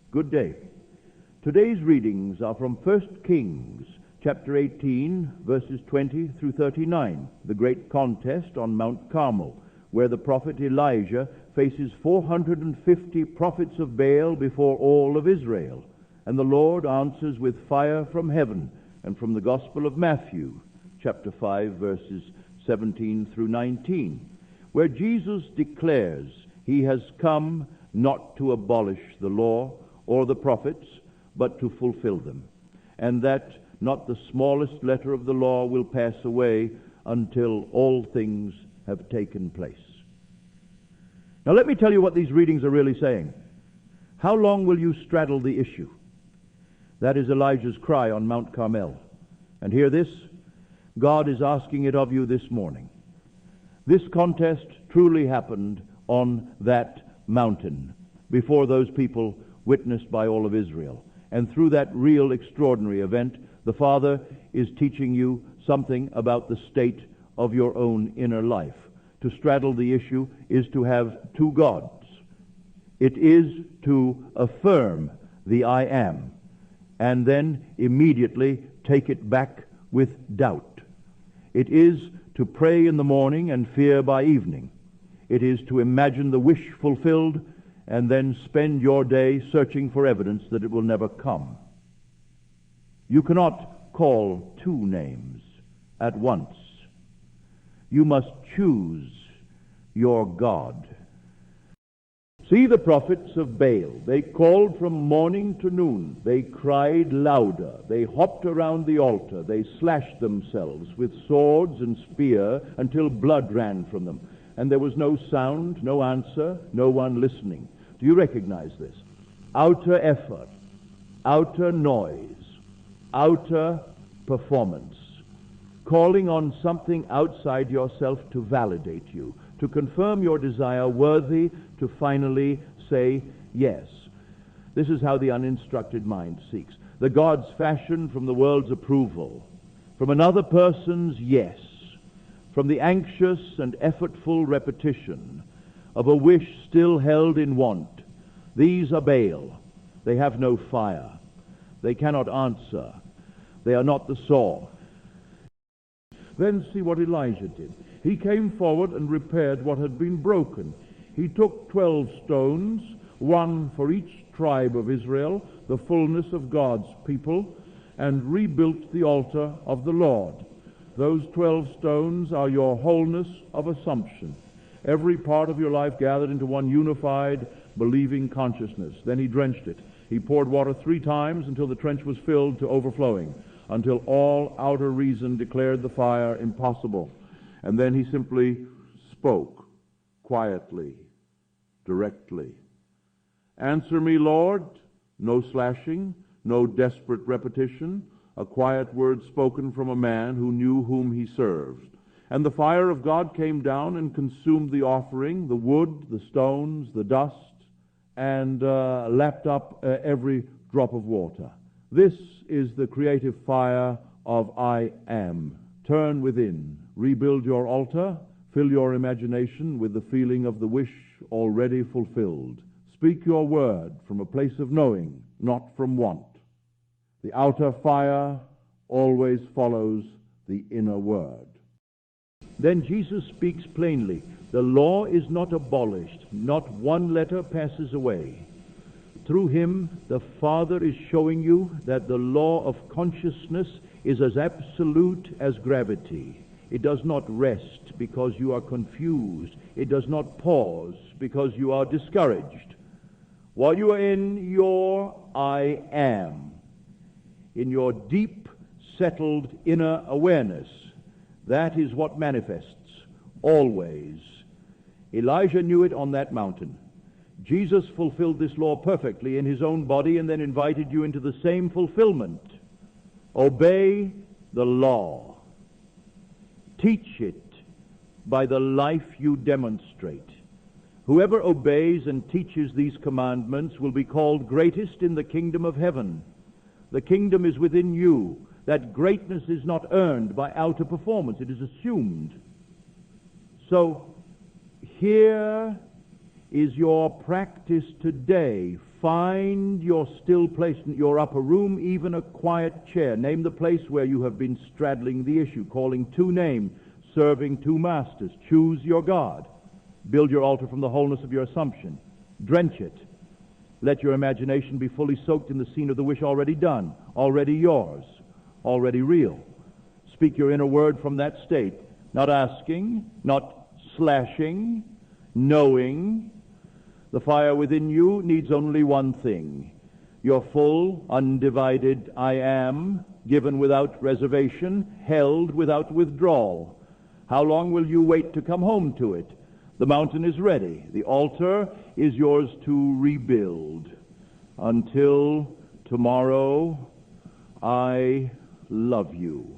Good day. Today's readings are from 1 Kings, chapter 18, verses 20 through 39, the great contest on Mount Carmel, where the prophet Elijah faces 450 prophets of Baal before all of Israel, and the Lord answers with fire from heaven, and from the Gospel of Matthew, chapter 5, verses 17 through 19, where Jesus declares he has come not to abolish the law or the prophets, but to fulfill them, and that not the smallest letter of the law will pass away until all things have taken place. Now let me tell you what these readings are really saying. How long will you straddle the issue? That is Elijah's cry on Mount Carmel. And hear this, God is asking it of you this morning. This contest truly happened on that mountain before those people witnessed by all of Israel. And through that real extraordinary event, the Father is teaching you something about the state of your own inner life. To straddle the issue is to have two gods. It is to affirm the I am, and then immediately take it back with doubt. It is to pray in the morning and fear by evening. It is to imagine the wish fulfilled and then spend your day searching for evidence that it will never come. You cannot call two names at once. You must choose your God. See the prophets of Baal. They called from morning to noon. They cried louder. They hopped around the altar. They slashed themselves with swords and spear until blood ran from them. And there was no sound, no answer, no one listening. Do you recognize this? Outer effort, outer noise, outer performance. Calling on something outside yourself to validate you, to confirm your desire worthy, to finally say yes. This is how the uninstructed mind seeks. The gods fashioned from the world's approval, from another person's yes, from the anxious and effortful repetition of a wish still held in want. These are Baal. They have no fire. They cannot answer. They are not the saw. Then see what Elijah did. He came forward and repaired what had been broken. He took 12 stones, one for each tribe of Israel, the fullness of God's people, and rebuilt the altar of the Lord. Those 12 stones are your wholeness of assumption. Every part of your life gathered into one unified, believing consciousness. Then he drenched it. He poured water 3 times until the trench was filled to overflowing, until all outer reason declared the fire impossible. And then he simply spoke quietly, directly. Answer me, Lord. No slashing, no desperate repetition, a quiet word spoken from a man who knew whom he served. And the fire of God came down and consumed the offering, the wood, the stones, the dust, and lapped up every drop of water. This is the creative fire of I am. Turn within. Rebuild your altar. Fill your imagination with the feeling of the wish already fulfilled. Speak your word from a place of knowing, not from want. The outer fire always follows the inner word. Then Jesus speaks plainly. The law is not abolished. Not one letter passes away. Through him, the Father is showing you that the law of consciousness is as absolute as gravity. It does not rest because you are confused. It does not pause because you are discouraged. While you are in your I am, in your deep, settled inner awareness, that is what manifests always. Elijah knew it on that mountain. Jesus fulfilled this law perfectly in his own body and then invited you into the same fulfillment. Obey the law. Teach it by the life you demonstrate. Whoever obeys and teaches these commandments will be called greatest in the kingdom of heaven. The kingdom is within you. That greatness is not earned by outer performance. It is assumed. So here is your practice today. find your still place in your upper room, even a quiet chair. Name the place where you have been straddling the issue, calling two names, serving two masters. Choose your God. Build your altar from the wholeness of your assumption. Drench it. Let your imagination be fully soaked in the scene of the wish already done, already yours, already real. Speak your inner word from that state, not asking, not slashing, knowing. The fire within you needs only one thing: your full, undivided I am, given without reservation, held without withdrawal. How long will you wait to come home to it? The mountain is ready. The altar is yours to rebuild. Until tomorrow, I love you.